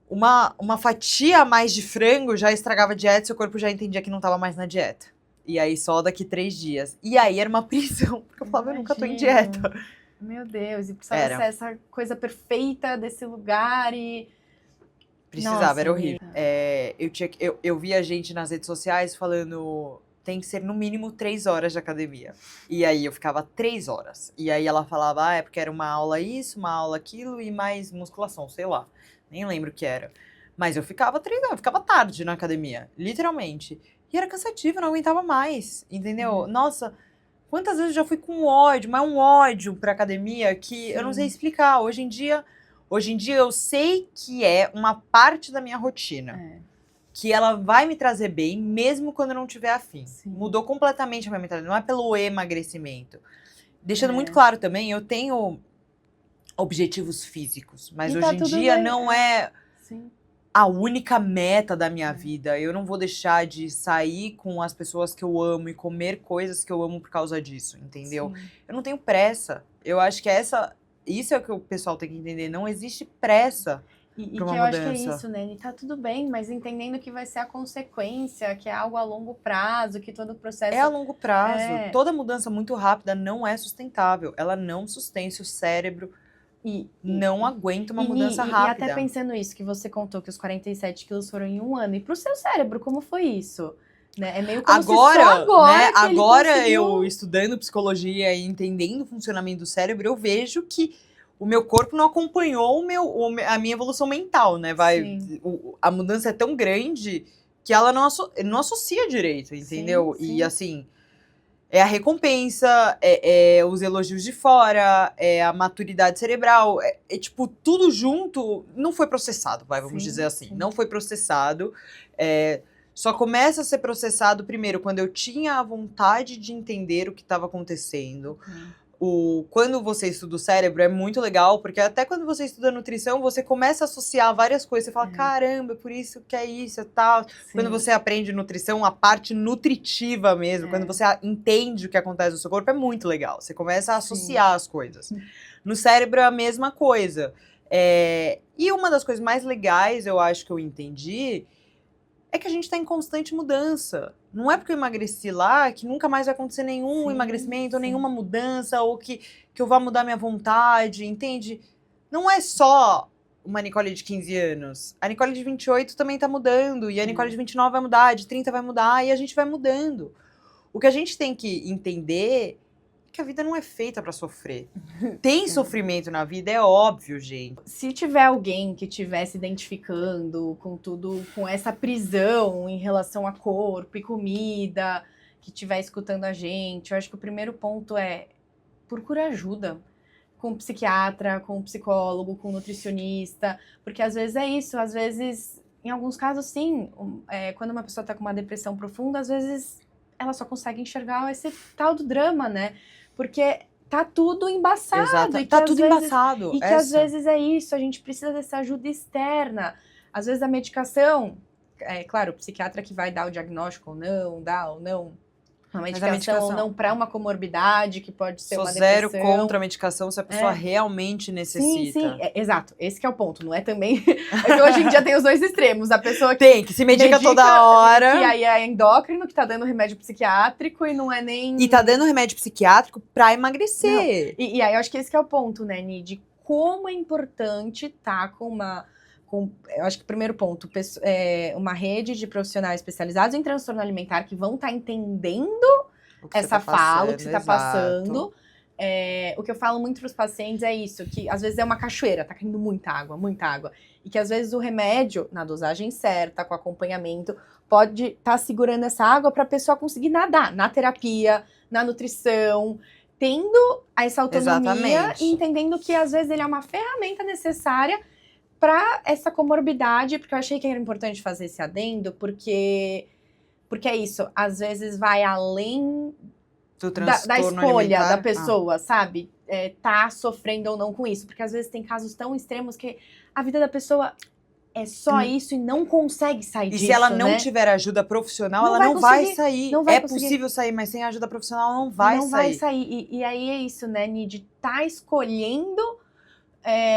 uma fatia a mais de frango já estragava a dieta, seu corpo já entendia que não tava mais na dieta. E aí só daqui 3 dias. E aí era uma prisão, porque eu falava, eu nunca tô em dieta. Meu Deus, e precisava ser essa coisa perfeita desse lugar e... Precisava, Nossa, era horrível. Eu via gente nas redes sociais falando, tem que ser no mínimo 3 horas de academia. E aí eu ficava 3 horas. E aí ela falava, é porque era uma aula isso, uma aula aquilo e mais musculação, sei lá. Nem lembro o que era. Mas eu ficava 3 horas, eu ficava tarde na academia, literalmente. E era cansativo, eu não aguentava mais, entendeu? Nossa, quantas vezes eu já fui com ódio, mas um ódio pra academia que eu não sei explicar. Hoje em dia eu sei que é uma parte da minha rotina. Que ela vai me trazer bem, mesmo quando eu não tiver afim. Mudou completamente a minha mentalidade, não é pelo emagrecimento. Deixando muito claro também, eu tenho objetivos físicos, mas hoje em dia não é... a única meta da minha vida. Eu não vou deixar de sair com as pessoas que eu amo e comer coisas que eu amo por causa disso, entendeu? Eu não tenho pressa. Eu acho que isso é o que o pessoal tem que entender. Não existe pressa E que pra uma eu acho mudança. que é isso, né? E tá tudo bem, mas entendendo que vai ser a consequência, que é algo a longo prazo, que todo o processo... É a longo prazo. Toda mudança muito rápida não é sustentável. Ela não sustenta o cérebro. Não aguenta uma mudança rápida. E até pensando isso, que você contou que os 47 quilos foram em 1 ano. E pro seu cérebro, como foi isso? Né? É meio como se só agora, né? que ele Agora conseguiu... eu estudando psicologia e entendendo o funcionamento do cérebro, eu vejo que o meu corpo não acompanhou a minha evolução mental, né? A mudança é tão grande que ela não associa direito, entendeu? E assim... É a recompensa, é os elogios de fora, é a maturidade cerebral. Tipo, tudo junto não foi processado, vamos Sim, dizer assim. sim. Não foi processado. Só começa a ser processado primeiro quando eu tinha a vontade de entender o que estava acontecendo. Quando você estuda o cérebro é muito legal, porque até quando você estuda nutrição, você começa a associar várias coisas. Você fala, caramba, por isso que é isso e tal. Quando você aprende nutrição, a parte nutritiva mesmo, quando você entende o que acontece no seu corpo, é muito legal. Você começa a associar as coisas. No cérebro é a mesma coisa. E uma das coisas mais legais, eu acho que eu entendi, é que a gente está em constante mudança. Não é porque eu emagreci lá que nunca mais vai acontecer nenhum emagrecimento, ou nenhuma mudança, ou que eu vá mudar minha vontade, entende? Não é só uma Nicole de 15 anos. A Nicole de 28 também tá mudando, e a Nicole de 29 vai mudar, de 30 vai mudar, e a gente vai mudando. O que a gente tem que entender que a vida não é feita pra sofrer. Tem sofrimento na vida, é óbvio, gente. Se tiver alguém que estiver se identificando com tudo, com essa prisão em relação a corpo e comida, que estiver escutando a gente, eu acho que o primeiro ponto é procura ajuda com um psiquiatra, com um psicólogo, com um nutricionista, porque às vezes é isso, às vezes, em alguns casos sim, quando uma pessoa tá com uma depressão profunda, às vezes ela só consegue enxergar esse tal do drama, né? Porque tá tudo embaçado. Exato. E que Tá às tudo vezes, embaçado. E que às vezes é isso, a gente precisa dessa ajuda externa. Às vezes a medicação, claro, o psiquiatra que vai dar o diagnóstico ou não, dá ou não, uma medicação ou não para uma comorbidade, que pode ser Sou uma depressão. zero contra a medicação se a pessoa realmente necessita. Sim, exato. Esse que é o ponto, não é também... É que hoje em dia tem os dois extremos. A pessoa que tem, que se medica toda hora. Que aí é endócrino, que tá dando remédio psiquiátrico e não é nem... E tá dando remédio psiquiátrico pra emagrecer. E aí eu acho que esse que é o ponto, né, Ni? De como é importante tá eu acho que o primeiro ponto, uma rede de profissionais especializados em transtorno alimentar que vão estar entendendo essa fala, o que você tá passando. O que eu falo muito para os pacientes é isso, que às vezes é uma cachoeira, tá caindo muita água. E que às vezes o remédio, na dosagem certa, com acompanhamento, pode estar segurando essa água para a pessoa conseguir nadar na terapia, na nutrição, tendo essa autonomia e entendendo que às vezes ele é uma ferramenta necessária para essa comorbidade, porque eu achei que era importante fazer esse adendo, porque é isso, às vezes vai além da escolha da pessoa, sabe? Tá sofrendo ou não com isso, porque às vezes tem casos tão extremos que a vida da pessoa é só isso e não consegue sair disso, E se ela não tiver ajuda profissional, ela não vai sair. É possível sair, mas sem ajuda profissional ela não vai sair. Não vai sair. E aí é isso, né, de estar escolhendo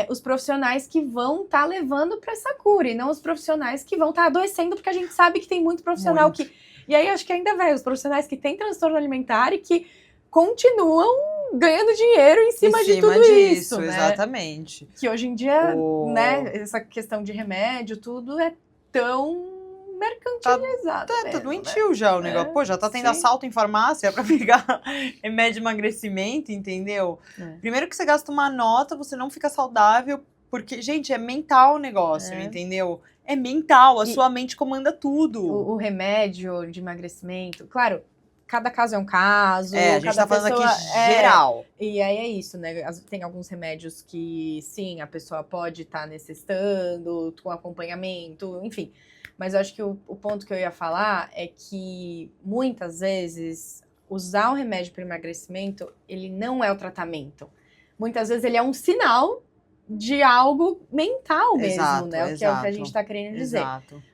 os profissionais que vão estar levando para essa cura, e não os profissionais que vão estar adoecendo, porque a gente sabe que tem muito profissional que... E aí acho que ainda vai, os profissionais que têm transtorno alimentar e que continuam ganhando dinheiro em cima de tudo isso, né? Exatamente. Que hoje em dia, né, essa questão de remédio, tudo é tão mercantilizado. Tá doentio já o negócio. Pô, já tá tendo assalto em farmácia pra pegar remédio de emagrecimento, entendeu? Primeiro que você gasta uma nota, você não fica saudável, porque, gente, é mental o negócio, entendeu? É mental, a sua mente comanda tudo. O remédio de emagrecimento, claro, cada caso é um caso. A gente tá falando aqui geral. E aí é isso, né? Tem alguns remédios que, sim, a pessoa pode estar necessitando, com acompanhamento, enfim. Mas eu acho que o ponto que eu ia falar é que, muitas vezes, usar o remédio para emagrecimento, ele não é o tratamento. Muitas vezes ele é um sinal de algo mental mesmo, né? O que é o que a gente tá querendo dizer.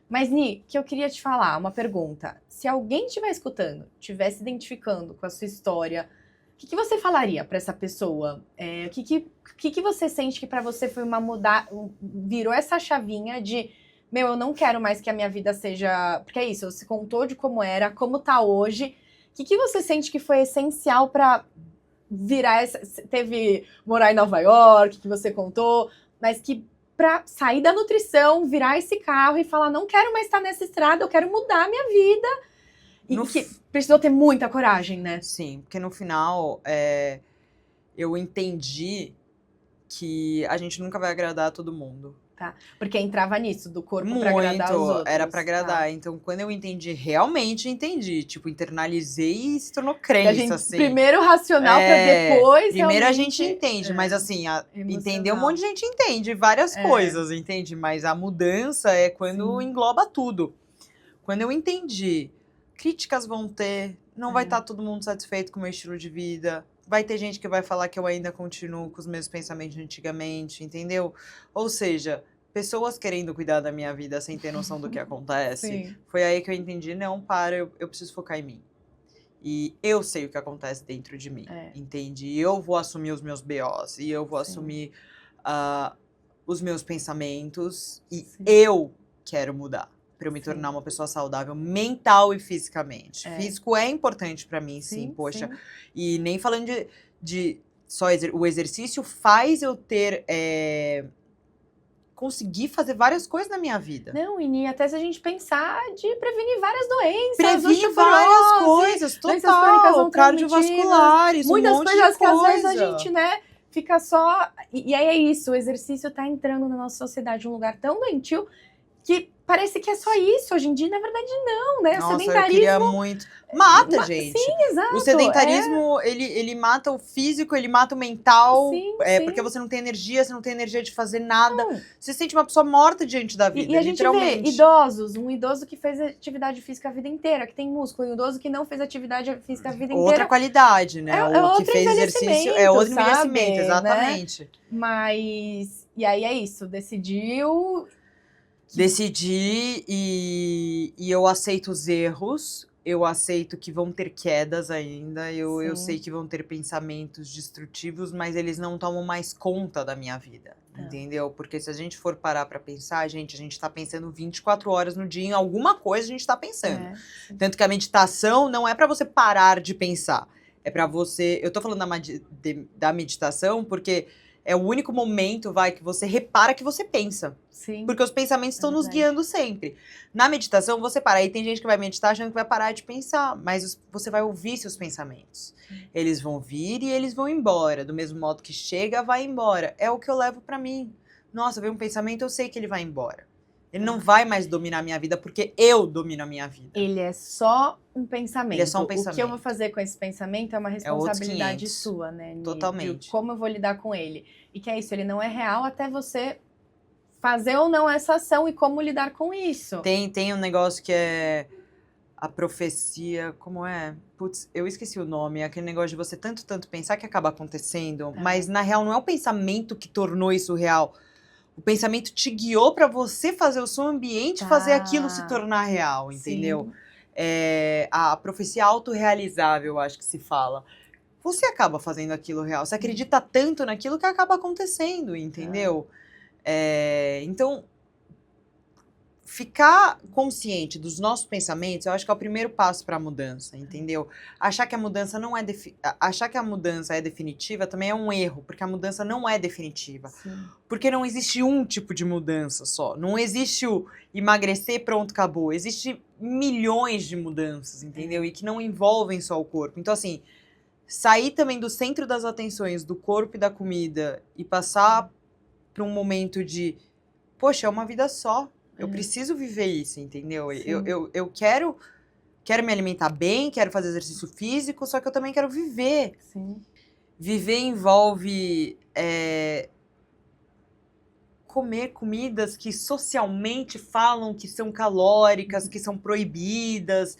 Mas, Ni, que eu queria te falar, uma pergunta. Se alguém estiver escutando, estiver se identificando com a sua história, o que você falaria para essa pessoa? O que você sente que para você foi virou essa chavinha de, eu não quero mais que a minha vida seja... Porque é isso, você contou de como era, como tá hoje. O que você sente que foi essencial para virar teve morar em Nova York, que você contou, mas que pra sair da nutrição, virar esse carro e falar, não quero mais estar nessa estrada, eu quero mudar a minha vida. E que precisou ter muita coragem, né? Sim, porque no final eu entendi que a gente nunca vai agradar a todo mundo. Tá. Porque entrava nisso, do corpo pra agradar os outros. Era pra agradar. Tá. Então, quando eu entendi, realmente entendi. Tipo, internalizei e se tornou E a crença, gente, assim. primeiro racional pra depois Primeiro a realmente, gente entende, mas assim, entender um emocional. monte de gente entende várias É. coisas, entende? Mas a mudança é quando Sim. engloba tudo. Quando eu entendi, críticas vão ter, não vai É. estar todo mundo satisfeito com o meu estilo de vida. Vai ter gente que vai falar que eu ainda continuo com os mesmos pensamentos de antigamente, entendeu? Ou seja, pessoas querendo cuidar da minha vida sem ter noção do que acontece. Sim. Foi aí que eu entendi, não, eu preciso focar em mim. E eu sei o que acontece dentro de mim, entende? E eu vou assumir os meus BOs, e eu vou assumir os meus pensamentos, e eu quero mudar. Pra eu me tornar uma pessoa saudável mental e fisicamente. Físico é importante pra mim, sim, poxa. Sim. E nem falando de só o exercício faz eu ter conseguir fazer várias coisas na minha vida. Não, e até se a gente pensar de prevenir várias doenças. Prevenir várias coisas, doenças crônicas total. não Cardiovasculares, muitas um monte coisas de que às coisa. vezes a gente, né, fica só... E aí é isso, o exercício tá entrando na nossa sociedade um lugar tão doentio que parece que é só isso. Hoje em dia, na verdade, não, né? Nossa, o sedentarismo... eu queria muito... Mata, gente. Sim, exato. O sedentarismo, ele mata o físico, ele mata o mental. Sim, Porque você não tem energia, você não tem energia de fazer nada. Não. Você se sente uma pessoa morta diante da vida, E a gente vê literalmente. idosos, um idoso que fez atividade física a vida inteira, que tem músculo, e um idoso que não fez atividade física a vida Outra inteira. qualidade, né? É O outro que fez exercício é outro envelhecimento, envelhecimento, sabe, exatamente. Né? Mas, e aí é isso, decidiu... Decidi e eu aceito os erros, eu aceito que vão ter quedas ainda, eu sei que vão ter pensamentos destrutivos, mas eles não tomam mais conta da minha vida, entendeu? Porque se a gente for parar pra pensar, a gente tá pensando 24 horas no dia, em alguma coisa a gente tá pensando. Tanto que a meditação não é pra você parar de pensar, é pra você... Eu tô falando da meditação porque... É o único momento, que você repara que você pensa. Sim. Porque os pensamentos estão nos guiando sempre. Na meditação, você para. Aí tem gente que vai meditar achando que vai parar de pensar. Mas você vai ouvir seus pensamentos. Eles vão vir e eles vão embora. Do mesmo modo que chega, vai embora. É o que eu levo pra mim. Nossa, veio um pensamento, eu sei que ele vai embora. Ele não vai mais dominar a minha vida, porque eu domino a minha vida. Ele é só um pensamento. Ele é só um pensamento. O que eu vou fazer com esse pensamento é uma responsabilidade sua, né? Totalmente. De como eu vou lidar com ele. E que é isso, ele não é real até você fazer ou não essa ação e como lidar com isso. Tem um negócio que é a profecia, como é? Putz, eu esqueci o nome. É aquele negócio de você tanto pensar que acaba acontecendo. Mas, na real, não é o pensamento que tornou isso real. O pensamento te guiou pra você fazer o seu ambiente, fazer aquilo se tornar real, entendeu? A profecia autorrealizável, acho que se fala. Você acaba fazendo aquilo real. Você acredita tanto naquilo que acaba acontecendo, entendeu? Então, ficar consciente dos nossos pensamentos, eu acho que é o primeiro passo para a mudança, entendeu? Achar que a mudança não é achar que a mudança é definitiva também é um erro, porque a mudança não é definitiva. Sim. Porque não existe um tipo de mudança só. Não existe o emagrecer, pronto, acabou. Existe milhões de mudanças, entendeu? E que não envolvem só o corpo. Então, assim, sair também do centro das atenções do corpo e da comida e passar para um momento de, poxa, é uma vida só. Eu preciso viver isso, entendeu? Eu quero me alimentar bem, quero fazer exercício físico, só que eu também quero viver. Sim. Viver envolve comer comidas que socialmente falam que são calóricas, que são proibidas.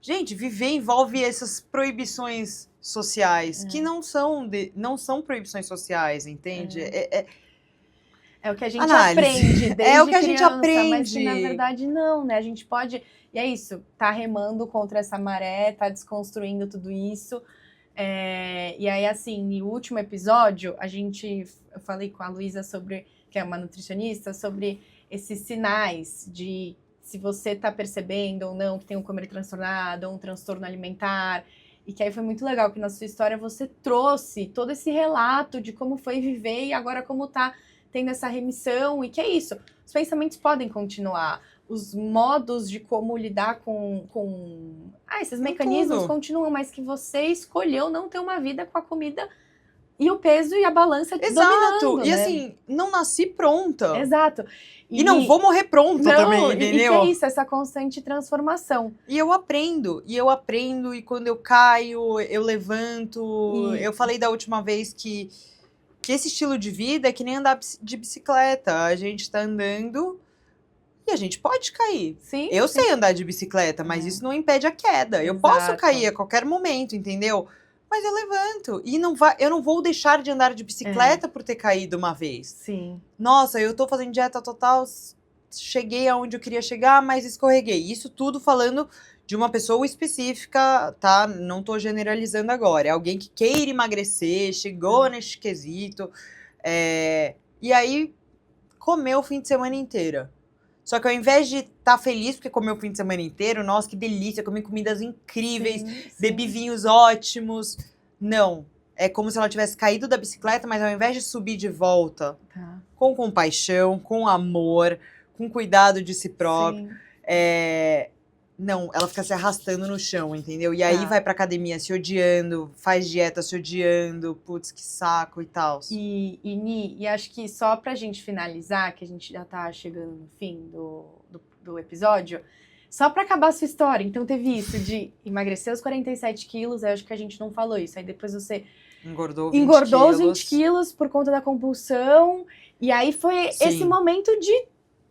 Gente, viver envolve essas proibições sociais, que não são proibições sociais, entende? É o que a gente Análise. aprende desde É o que a criança, gente aprende. mas que, na verdade, não, né? A gente pode... E é isso, tá remando contra essa maré, tá desconstruindo tudo isso. E aí, assim, no último episódio, eu falei com a Luísa que é uma nutricionista, sobre esses sinais de se você tá percebendo ou não que tem um comer transtornado ou um transtorno alimentar. E que aí foi muito legal que na sua história você trouxe todo esse relato de como foi viver e agora como tá tendo essa remissão, e que é isso, os pensamentos podem continuar, os modos de como lidar com esses mecanismos continuam, mas que você escolheu não ter uma vida com a comida e o peso e a balança Exato. dominando, E né? assim, não nasci pronta. Exato. E não vou morrer pronta também, e entendeu? que é isso, essa constante transformação. E eu aprendo, e quando eu caio, eu levanto. E- Eu falei da última vez que esse estilo de vida é que nem andar de bicicleta. A gente tá andando e a gente pode cair. Sim, Eu sim. sei andar de bicicleta, mas É. isso não impede a queda. Eu posso Exato. cair a qualquer momento, entendeu? Mas eu levanto. E eu não vou deixar de andar de bicicleta por ter caído uma vez. Sim. Nossa, eu tô fazendo dieta total, cheguei aonde eu queria chegar, mas escorreguei. Isso tudo falando de uma pessoa específica, tá? Não tô generalizando agora. É alguém que queira emagrecer, chegou neste quesito, e aí comeu o fim de semana inteiro. Só que ao invés de estar feliz porque comeu o fim de semana inteiro, nossa, que delícia, comi comidas incríveis, Sim, bebi sim. vinhos ótimos. Não. É como se ela tivesse caído da bicicleta, mas ao invés de subir de volta, Tá. com compaixão, com amor, com cuidado de si próprio. Sim. Não, ela fica se arrastando no chão, entendeu? E aí Tá. vai pra academia se odiando, faz dieta se odiando, putz, que saco e tal. E acho que só pra gente finalizar, que a gente já tá chegando no fim do episódio, só pra acabar a sua história. Então teve isso de emagrecer os 47 quilos, eu acho que a gente não falou isso. Aí depois você Engordou 20 engordou os quilos. 20 quilos por conta da compulsão. E aí foi Sim. esse momento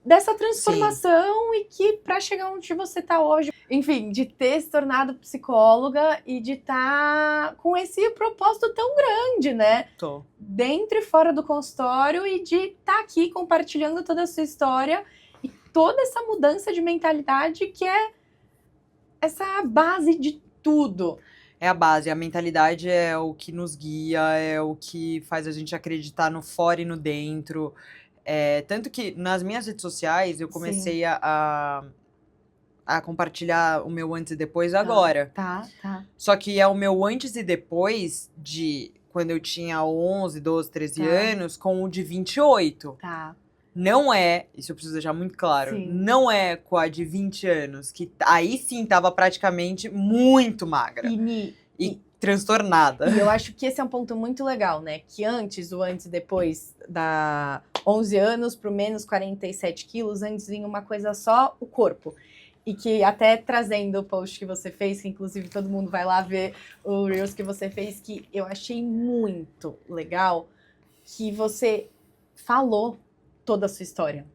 dessa transformação e que pra chegar onde você tá hoje, enfim, de ter se tornado psicóloga e de estar com esse propósito tão grande, né? Tô. Dentro e fora do consultório e de estar aqui compartilhando toda a sua história e toda essa mudança de mentalidade que é essa base de tudo. É a base, a mentalidade é o que nos guia, é o que faz a gente acreditar no fora e no dentro. Tanto que nas minhas redes sociais eu comecei a compartilhar o meu antes e depois agora. Tá. Só que é o meu antes e depois de quando eu tinha 11, 12, 13 Tá. anos com o de 28. Tá. Não é, isso eu preciso deixar muito claro, Sim. não é com a de 20 anos, que aí sim tava praticamente muito magra e transtornada. E eu acho que esse é um ponto muito legal, né? Que o antes e depois da 11 anos pro menos 47 quilos, antes vinha uma coisa só, o corpo. E que até trazendo o post que você fez, que inclusive todo mundo vai lá ver o Reels que você fez, que eu achei muito legal, que você falou toda a sua história.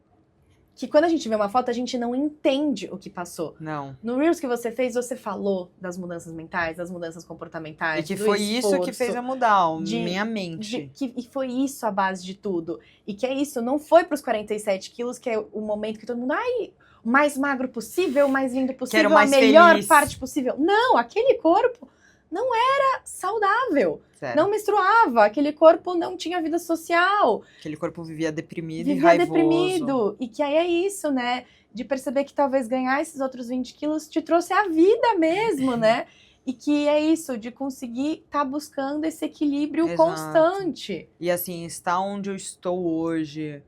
Que quando a gente vê uma foto, a gente não entende o que passou. Não. No Reels que você fez, você falou das mudanças mentais, das mudanças comportamentais. E que do foi isso que esforço, fez eu mudar de- minha mente. e foi isso a base de tudo. E que é isso, não foi pros 47 quilos, que é o momento que todo mundo, ai, o mais magro possível, o mais lindo possível, Quero mais a melhor feliz. parte possível. Não, aquele corpo não era saudável, Sério. não menstruava, aquele corpo não tinha vida social, Aquele corpo vivia deprimido e vivia raivoso. deprimido. E que aí é isso, né? De perceber que talvez ganhar esses outros 20 quilos te trouxe a vida mesmo, né? E que é isso, de conseguir estar buscando esse equilíbrio Exato. constante. E assim, estar onde eu estou hoje,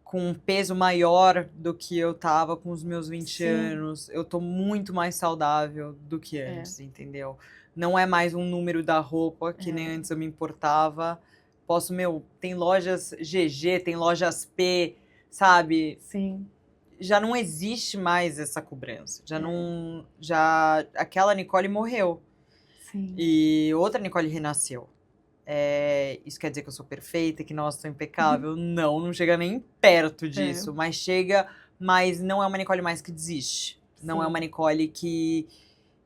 com um peso maior do que eu tava com os meus 20 Sim. anos, eu tô muito mais saudável do que antes, entendeu? Não é mais um número da roupa, que nem antes eu me importava. Tem lojas GG, tem lojas P, sabe? Sim. Já não existe mais essa cobrança. Aquela Nicole morreu. Sim. E outra Nicole renasceu. Isso quer dizer que eu sou perfeita, que nossa, sou impecável? Não chega nem perto disso. Mas não é uma Nicole mais que desiste. Não é Sim. uma Nicole que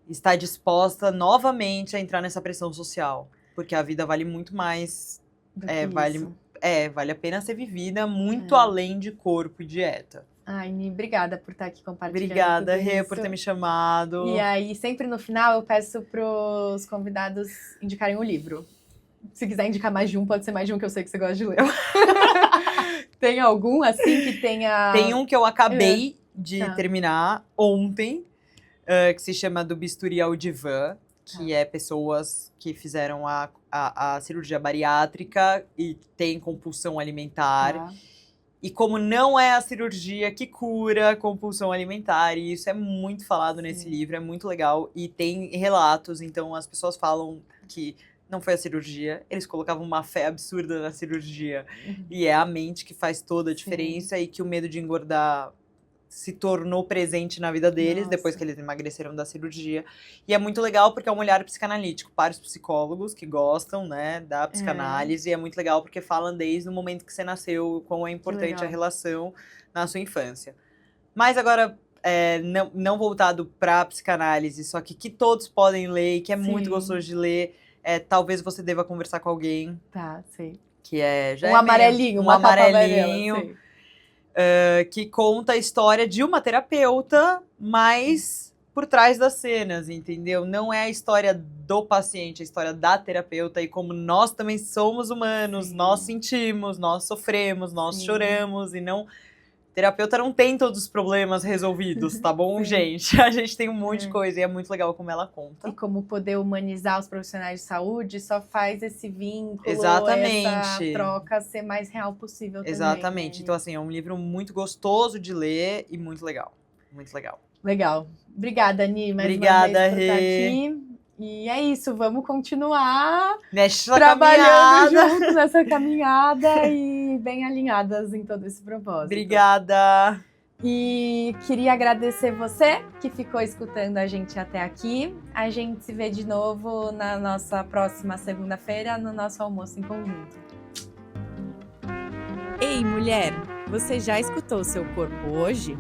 está disposta novamente a entrar nessa pressão social. Porque a vida vale muito mais. Do que Vale isso. Vale a pena ser vivida muito É. além de corpo e dieta. Ai, Ni, obrigada por estar aqui compartilhando. Obrigada, tudo Rê, isso. por ter me chamado. E aí, sempre no final, eu peço pros convidados indicarem um livro. Se quiser indicar mais de um, pode ser mais de um, que eu sei que você gosta de ler. Tem algum, assim, que tenha... Tem um que eu acabei de Tá. terminar ontem, que se chama Do Bisturi ao Divã, que é pessoas que fizeram a cirurgia bariátrica e têm compulsão alimentar. Tá. E como não é a cirurgia que cura a compulsão alimentar, e isso é muito falado nesse livro, é muito legal. E tem relatos, então as pessoas falam que não foi a cirurgia. Eles colocavam uma fé absurda na cirurgia. E é a mente que faz toda a diferença e que o medo de engordar se tornou presente na vida deles depois que eles emagreceram da cirurgia. E é muito legal porque é um olhar psicanalítico para os psicólogos que gostam, né, da psicanálise. E é muito legal porque falam desde o momento que você nasceu, quão é importante a relação na sua infância. Mas agora, não voltado para psicanálise, só que todos podem ler e que é muito gostoso de ler. Talvez você deva conversar com alguém. Tá, sei. Que já um amarelinho, uma amarelinho. Capa amarela, que conta a história de uma terapeuta, mas por trás das cenas, entendeu? Não é a história do paciente, é a história da terapeuta e como nós também somos humanos, nós sentimos, nós sofremos, nós choramos e não... Terapeuta não tem todos os problemas resolvidos, tá bom, gente? A gente tem um monte de coisa e é muito legal como ela conta. E como poder humanizar os profissionais de saúde só faz esse vínculo, essa troca ser mais real possível também. Exatamente. Então, assim, é um livro muito gostoso de ler e muito legal. Muito legal. Legal. Obrigada, Ani, mais Obrigada, uma vez por estar Rê. aqui. E é isso, vamos continuar trabalhando juntos nessa caminhada e bem alinhadas em todo esse propósito. Obrigada! E queria agradecer você que ficou escutando a gente até aqui. A gente se vê de novo na nossa próxima segunda-feira, no nosso almoço em conjunto. Ei, mulher, você já escutou seu corpo hoje?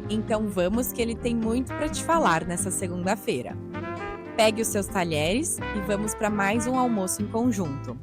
Então vamos que ele tem muito para te falar nessa segunda-feira. Pegue os seus talheres e vamos para mais um almoço em conjunto.